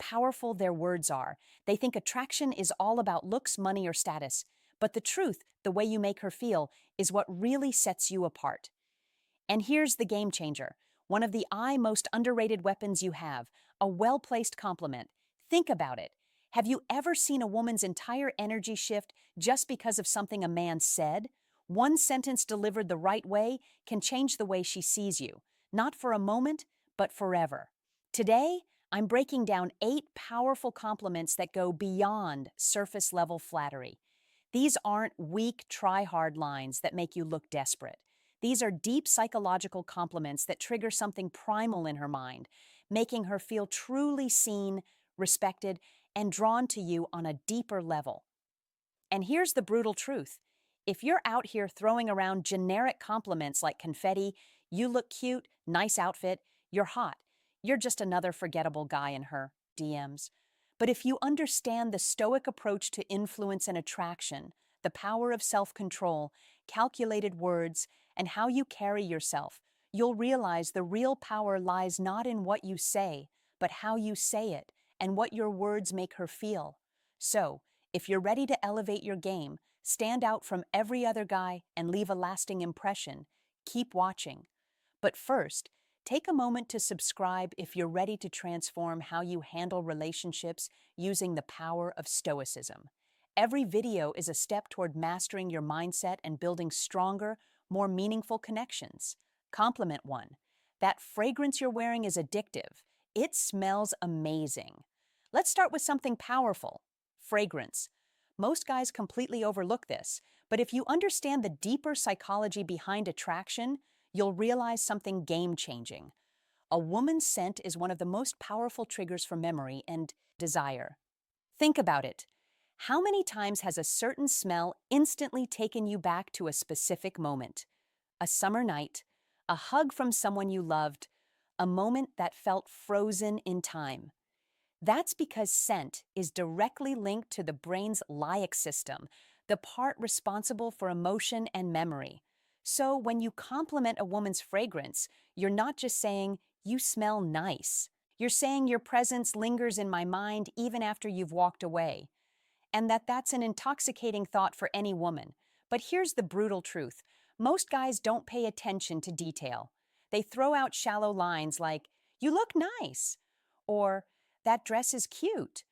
powerful their words are. They think attraction is all about looks, money, or status. But the truth, the way you make her feel, is what really sets you apart. And here's the game changer. One of the most underrated weapons you have, a well-placed compliment. Think about it. Have you ever seen a woman's entire energy shift just because of something a man said? One sentence delivered the right way can change the way she sees you, not for a moment, but forever. Today, I'm breaking down 8 powerful compliments that go beyond surface-level flattery. These aren't weak, try-hard lines that make you look desperate. These are deep psychological compliments that trigger something primal in her mind, making her feel truly seen, respected, and drawn to you on a deeper level. And here's the brutal truth. If you're out here throwing around generic compliments like confetti, you look cute, nice outfit, you're hot, you're just another forgettable guy in her DMs. But if you understand the stoic approach to influence and attraction, the power of self-control, calculated words, and how you carry yourself, you'll realize the real power lies not in what you say, but how you say it and what your words make her feel. So, if you're ready to elevate your game, stand out from every other guy, and leave a lasting impression, keep watching. But first, take a moment to subscribe if you're ready to transform how you handle relationships using the power of stoicism. Every video is a step toward mastering your mindset and building stronger, more meaningful connections. Compliment 1. That fragrance you're wearing is addictive. It smells amazing. Let's start with something powerful. Fragrance. Most guys completely overlook this, but if you understand the deeper psychology behind attraction, you'll realize something game-changing. A woman's scent is one of the most powerful triggers for memory and desire. Think about it. How many times has a certain smell instantly taken you back to a specific moment? A summer night, a hug from someone you loved, a moment that felt frozen in time. That's because scent is directly linked to the brain's limbic system, the part responsible for emotion and memory. So when you compliment a woman's fragrance, you're not just saying, "You smell nice." You're saying your presence lingers in my mind even after you've walked away. And that's an intoxicating thought for any woman. But here's the brutal truth. Most guys don't pay attention to detail. They throw out shallow lines like, "You look nice," or "That dress is cute."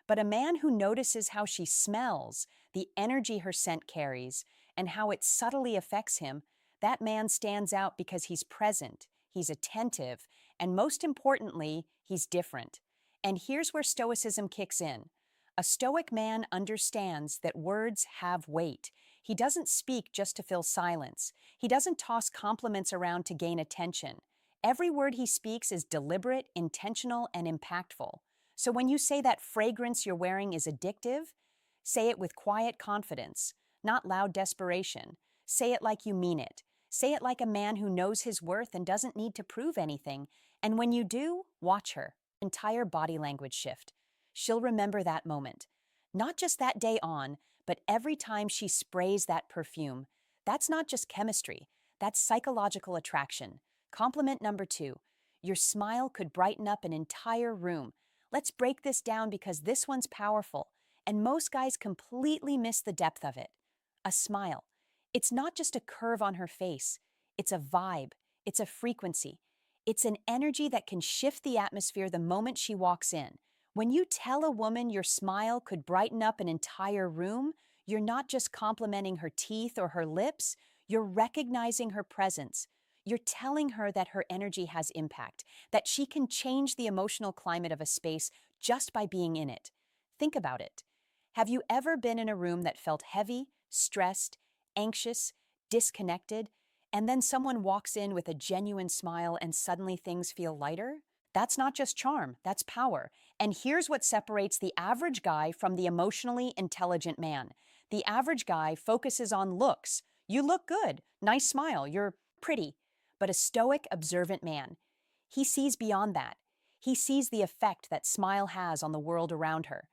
But a man who notices how she smells, the energy her scent carries, and how it subtly affects him, that man stands out because he's present, he's attentive, and most importantly, he's different. And here's where stoicism kicks in. A stoic man understands that words have weight. He doesn't speak just to fill silence. He doesn't toss compliments around to gain attention. Every word he speaks is deliberate, intentional, and impactful. So when you say that fragrance you're wearing is addictive, say it with quiet confidence, not loud desperation. Say it like you mean it. Say it like a man who knows his worth and doesn't need to prove anything. And when you do, watch her entire body language shift. She'll remember that moment. Not just that day on, but every time she sprays that perfume. That's not just chemistry. That's psychological attraction. Compliment number 2. Your smile could brighten up an entire room. Let's break this down because this one's powerful, and most guys completely miss the depth of it. A smile. It's not just a curve on her face. It's a vibe. It's a frequency. It's an energy that can shift the atmosphere the moment she walks in. When you tell a woman your smile could brighten up an entire room, you're not just complimenting her teeth or her lips, you're recognizing her presence. You're telling her that her energy has impact, that she can change the emotional climate of a space just by being in it. Think about it. Have you ever been in a room that felt heavy, stressed, anxious, disconnected, and then someone walks in with a genuine smile and suddenly things feel lighter? That's not just charm, that's power. And here's what separates the average guy from the emotionally intelligent man. The average guy focuses on looks. You look good, nice smile, you're pretty. But a stoic, observant man, he sees beyond that. He sees the effect that smile has on the world around her.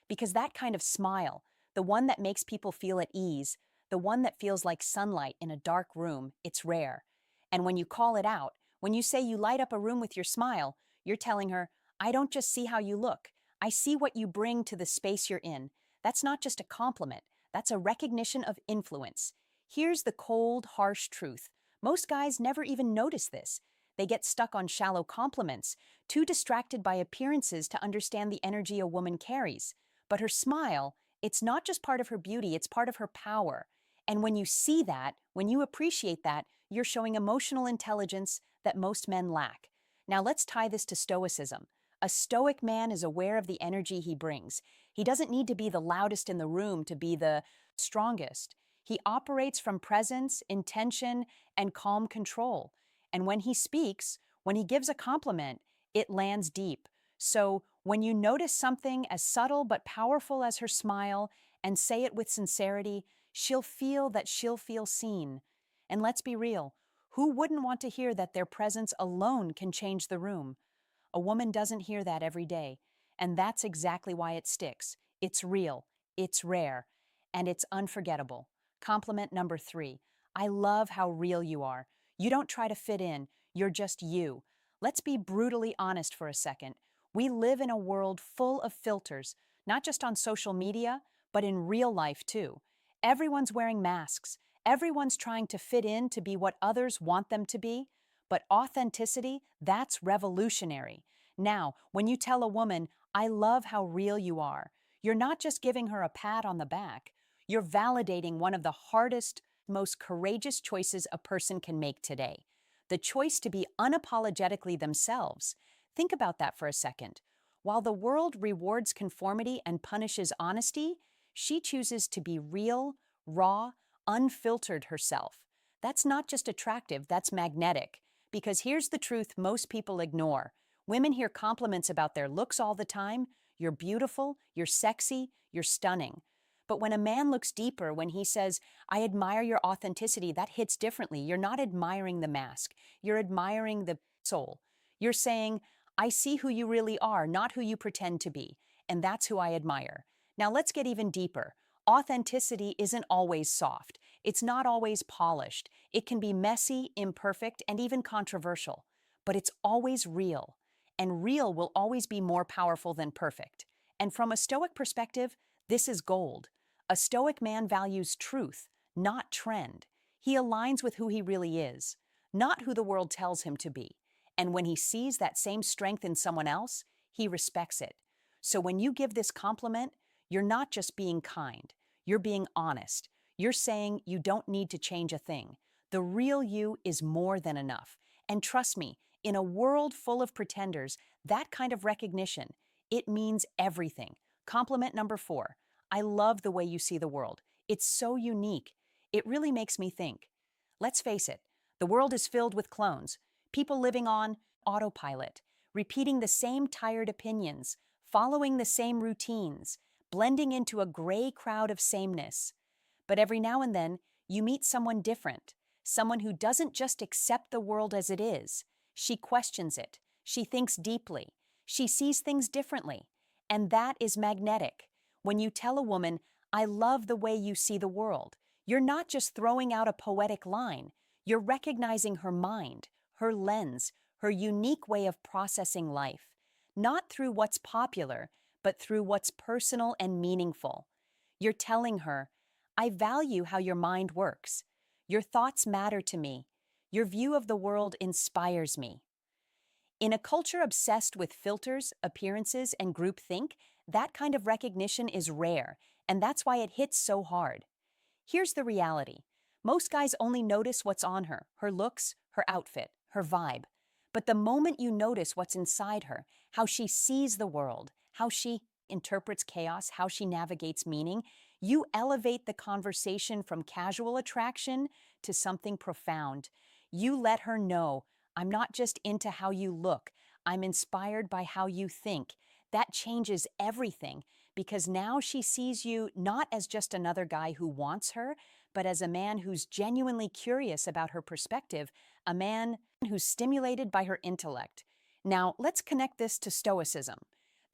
Because that kind of smile, the one that makes people feel at ease, the one that feels like sunlight in a dark room, it's rare. And when you call it out, when you say you light up a room with your smile, you're telling her, "I don't just see how you look, I see what you bring to the space you're in. That's not just a compliment, that's a recognition of influence. Here's the cold, harsh truth. Most guys never even notice this. They get stuck on shallow compliments, too distracted by appearances to understand the energy a woman carries. But her smile, it's not just part of her beauty, it's part of her power. And when you see that, when you appreciate that, you're showing emotional intelligence that most men lack. Now let's tie this to stoicism. A stoic man is aware of the energy he brings. He doesn't need to be the loudest in the room to be the strongest. He operates from presence, intention, and calm control. And when he speaks, when he gives a compliment, it lands deep. So when you notice something as subtle but powerful as her smile and say it with sincerity, she'll feel seen. And let's be real, who wouldn't want to hear that their presence alone can change the room? A woman doesn't hear that every day, and that's exactly why it sticks. It's real, it's rare, and it's unforgettable. Compliment number 3. I love how real you are. You don't try to fit in, you're just you. Let's be brutally honest for a second. We live in a world full of filters, not just on social media, but in real life too. Everyone's wearing masks. Everyone's trying to fit in to be what others want them to be. But authenticity, that's revolutionary. Now, when you tell a woman, I love how real you are, you're not just giving her a pat on the back. You're validating one of the hardest, most courageous choices a person can make today. The choice to be unapologetically themselves. Think about that for a second. While the world rewards conformity and punishes honesty, she chooses to be real, raw, unfiltered herself. That's not just attractive, that's magnetic. Because here's the truth most people ignore. Women hear compliments about their looks all the time. You're beautiful, you're sexy, you're stunning. But when a man looks deeper, when he says, I admire your authenticity, that hits differently. You're not admiring the mask. You're admiring the soul. You're saying, I see who you really are, not who you pretend to be. And that's who I admire. Now let's get even deeper. Authenticity isn't always soft. It's not always polished. It can be messy, imperfect, and even controversial. But it's always real. And real will always be more powerful than perfect. And from a Stoic perspective, this is gold. A Stoic man values truth, not trend. He aligns with who he really is, not who the world tells him to be. And when he sees that same strength in someone else, he respects it. So when you give this compliment, you're not just being kind. You're being honest. You're saying you don't need to change a thing. The real you is more than enough. And trust me, in a world full of pretenders, that kind of recognition, it means everything. Compliment number 4. I love the way you see the world. It's so unique. It really makes me think. Let's face it, the world is filled with clones, people living on autopilot, repeating the same tired opinions, following the same routines, blending into a gray crowd of sameness. But every now and then, you meet someone different, someone who doesn't just accept the world as it is. She questions it. She thinks deeply. She sees things differently. And that is magnetic. When you tell a woman, I love the way you see the world, you're not just throwing out a poetic line. You're recognizing her mind, her lens, her unique way of processing life. Not through what's popular, but through what's personal and meaningful. You're telling her, I value how your mind works. Your thoughts matter to me. Your view of the world inspires me. In a culture obsessed with filters, appearances, and groupthink, that kind of recognition is rare, and that's why it hits so hard. Here's the reality. Most guys only notice what's on her, her looks, her outfit, her vibe. But the moment you notice what's inside her, how she sees the world, how she interprets chaos, how she navigates meaning, you elevate the conversation from casual attraction to something profound. You let her know, I'm not just into how you look, I'm inspired by how you think. That changes everything because now she sees you not as just another guy who wants her, but as a man who's genuinely curious about her perspective, a man who's stimulated by her intellect. Now, let's connect this to Stoicism.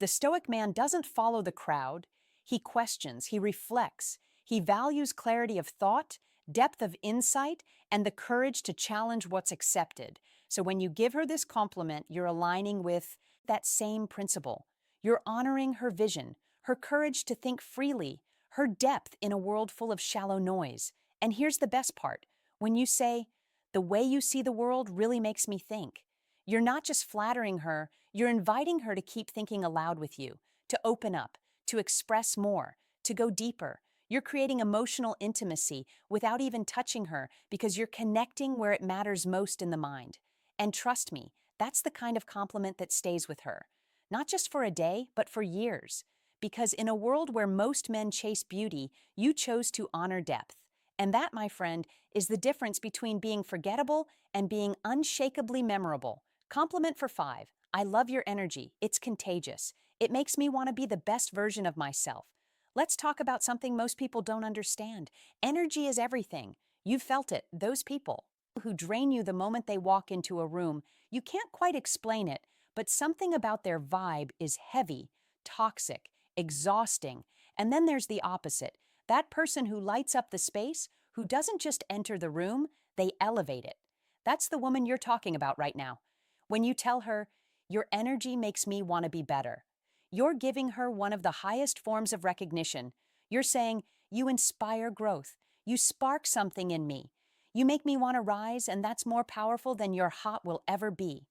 The Stoic man doesn't follow the crowd. He questions, he reflects, he values clarity of thought, depth of insight, and the courage to challenge what's accepted. So when you give her this compliment, you're aligning with that same principle. You're honoring her vision, her courage to think freely, her depth in a world full of shallow noise. And here's the best part. When you say, "The way you see the world really makes me think," you're not just flattering her, you're inviting her to keep thinking aloud with you, to open up, to express more, to go deeper. You're creating emotional intimacy without even touching her because you're connecting where it matters most in the mind. And trust me, that's the kind of compliment that stays with her. Not just for a day, but for years. Because in a world where most men chase beauty, you chose to honor depth. And that, my friend, is the difference between being forgettable and being unshakably memorable. Compliment for 5. I love your energy. It's contagious. It makes me want to be the best version of myself. Let's talk about something most people don't understand. Energy is everything. You've felt it. Those people who drain you the moment they walk into a room, you can't quite explain it, but something about their vibe is heavy, toxic, exhausting. And then there's the opposite. That person who lights up the space, who doesn't just enter the room, they elevate it. That's the woman you're talking about right now. When you tell her, "Your energy makes me want to be better," you're giving her one of the highest forms of recognition. You're saying, "You inspire growth. You spark something in me. You make me want to rise, and that's more powerful than your hot will ever be."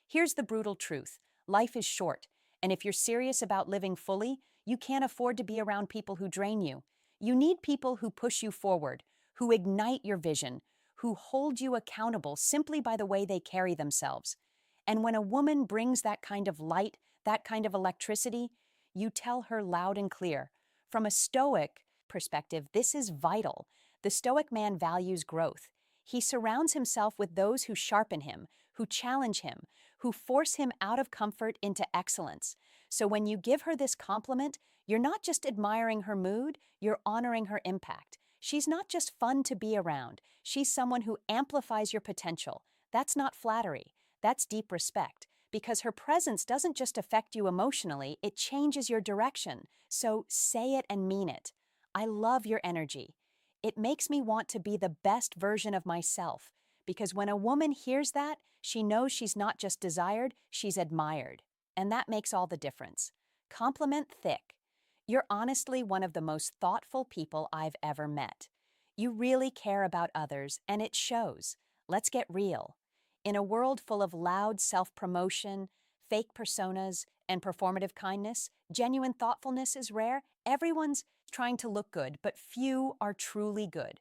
Here's the brutal truth. Life is short, and if you're serious about living fully, you can't afford to be around people who drain you. You need people who push you forward, who ignite your vision, who hold you accountable simply by the way they carry themselves. And when a woman brings that kind of light, that kind of electricity, you tell her loud and clear. From a stoic perspective, this is vital. The stoic man values growth. He surrounds himself with those who sharpen him, who challenge him, who force him out of comfort into excellence. So when you give her this compliment, you're not just admiring her mood, you're honoring her impact. She's not just fun to be around. She's someone who amplifies your potential. That's not flattery. That's deep respect. Because her presence doesn't just affect you emotionally, it changes your direction. So say it and mean it. I love your energy. It makes me want to be the best version of myself. Because when a woman hears that, she knows she's not just desired, she's admired. And that makes all the difference. Compliment thick. You're honestly one of the most thoughtful people I've ever met. You really care about others, and it shows. Let's get real. In a world full of loud self-promotion, fake personas, and performative kindness, genuine thoughtfulness is rare. Everyone's trying to look good, but few are truly good.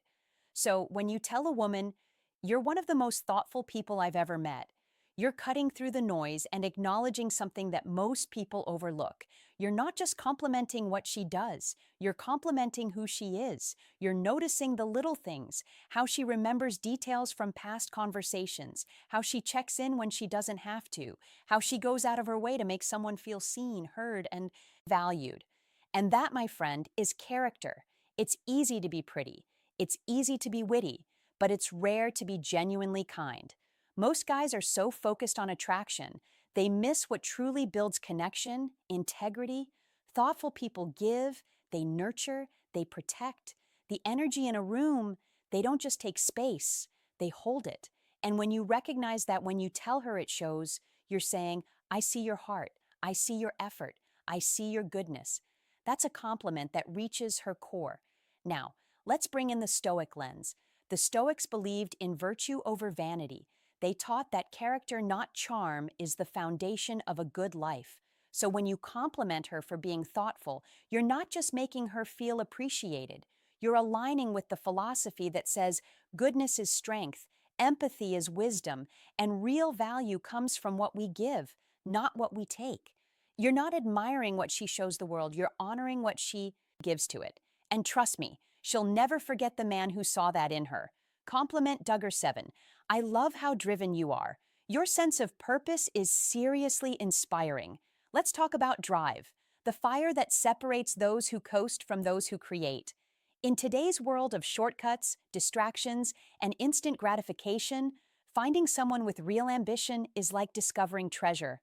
So when you tell a woman, "You're one of the most thoughtful people I've ever met," you're cutting through the noise and acknowledging something that most people overlook. You're not just complimenting what she does, you're complimenting who she is. You're noticing the little things, how she remembers details from past conversations, how she checks in when she doesn't have to, how she goes out of her way to make someone feel seen, heard, and valued. And that, my friend, is character. It's easy to be pretty. It's easy to be witty, but it's rare to be genuinely kind. Most guys are so focused on attraction, they miss what truly builds connection, integrity. Thoughtful people give, they nurture, they protect. The energy in a room, they don't just take space, they hold it. And when you recognize that when you tell her it shows, you're saying, "I see your heart, I see your effort, I see your goodness." That's a compliment that reaches her core. Now, let's bring in the Stoic lens. The Stoics believed in virtue over vanity. They taught that character, not charm, is the foundation of a good life. So when you compliment her for being thoughtful, you're not just making her feel appreciated. You're aligning with the philosophy that says goodness is strength, empathy is wisdom, and real value comes from what we give, not what we take. You're not admiring what she shows the world, you're honoring what she gives to it. And trust me, she'll never forget the man who saw that in her. Compliment Duggar 7. I love how driven you are. Your sense of purpose is seriously inspiring. Let's talk about drive, the fire that separates those who coast from those who create. In today's world of shortcuts, distractions, and instant gratification, finding someone with real ambition is like discovering treasure.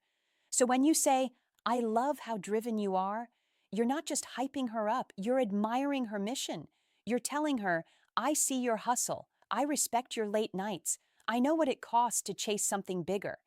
So when you say, "I love how driven you are," you're not just hyping her up, you're admiring her mission. You're telling her, "I see your hustle. I respect your late nights. I know what it costs to chase something bigger."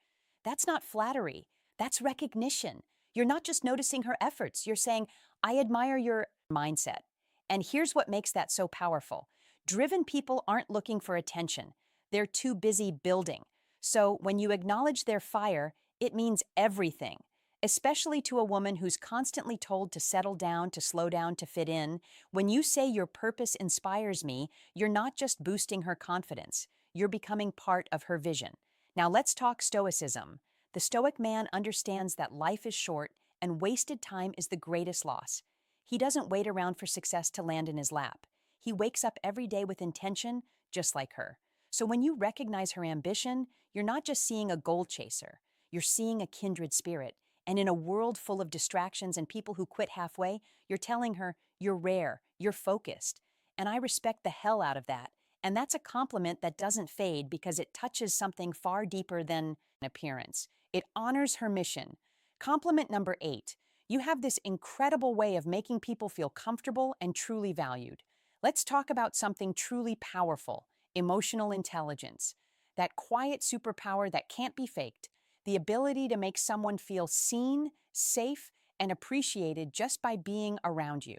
That's not flattery. That's recognition. You're not just noticing her efforts, you're saying, I admire your mindset. And here's what makes that so powerful. Driven people aren't looking for attention. They're too busy building. So when you acknowledge their fire, it means everything, especially to a woman who's constantly told to settle down, to slow down, to fit in. When you say your purpose inspires me, you're not just boosting her confidence, you're becoming part of her vision. Now let's talk stoicism. The Stoic man understands that life is short and wasted time is the greatest loss. He doesn't wait around for success to land in his lap. He wakes up every day with intention, just like her. So when you recognize her ambition, you're not just seeing a goal chaser, you're seeing a kindred spirit. And in a world full of distractions and people who quit halfway, you're telling her, you're rare, you're focused. And I respect the hell out of that. And that's a compliment that doesn't fade because it touches something far deeper than appearance. It honors her mission. Compliment number 8. You have this incredible way of making people feel comfortable and truly valued. Let's talk about something truly powerful, emotional intelligence. That quiet superpower that can't be faked. The ability to make someone feel seen, safe, and appreciated just by being around you.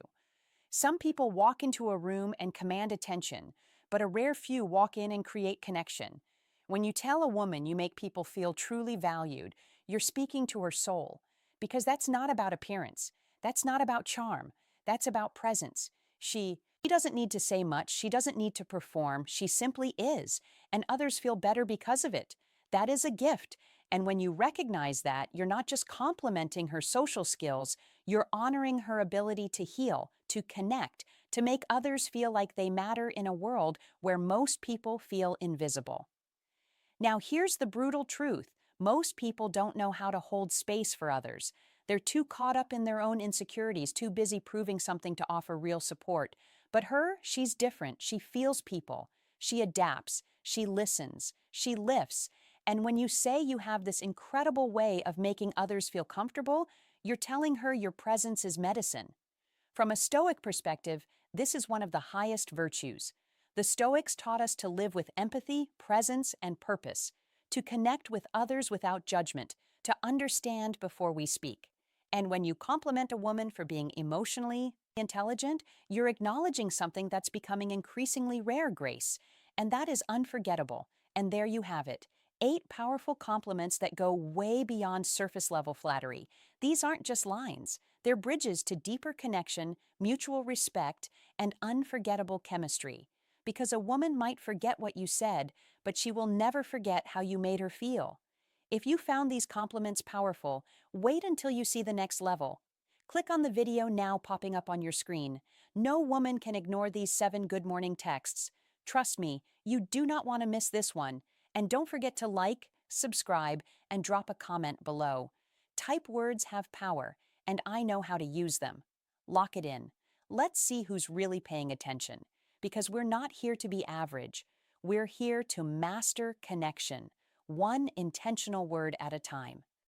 Some people walk into a room and command attention, but a rare few walk in and create connection. When you tell a woman you make people feel truly valued, you're speaking to her soul. Because that's not about appearance. That's not about charm. That's about presence. She doesn't need to say much. She doesn't need to perform. She simply is. And others feel better because of it. That is a gift. And when you recognize that, you're not just complimenting her social skills, you're honoring her ability to heal, to connect, to make others feel like they matter in a world where most people feel invisible. Now, here's the brutal truth. Most people don't know how to hold space for others. They're too caught up in their own insecurities, too busy proving something to offer real support. But her, she's different. She feels people. She adapts. She listens. She lifts. And when you say you have this incredible way of making others feel comfortable, you're telling her your presence is medicine. From a Stoic perspective, this is one of the highest virtues. The Stoics taught us to live with empathy, presence, and purpose, to connect with others without judgment, to understand before we speak. And when you compliment a woman for being emotionally intelligent, you're acknowledging something that's becoming increasingly rare, Grace. And that is unforgettable. And there you have it. 8 powerful compliments that go way beyond surface-level flattery. These aren't just lines. They're bridges to deeper connection, mutual respect, and unforgettable chemistry. Because a woman might forget what you said, but she will never forget how you made her feel. If you found these compliments powerful, wait until you see the next level. Click on the video now popping up on your screen. No woman can ignore these 7 good morning texts. Trust me, you do not want to miss this one. And don't forget to like, subscribe, and drop a comment below. Type words have power, and I know how to use them. Lock it in. Let's see who's really paying attention. Because we're not here to be average. We're here to master connection, one intentional word at a time.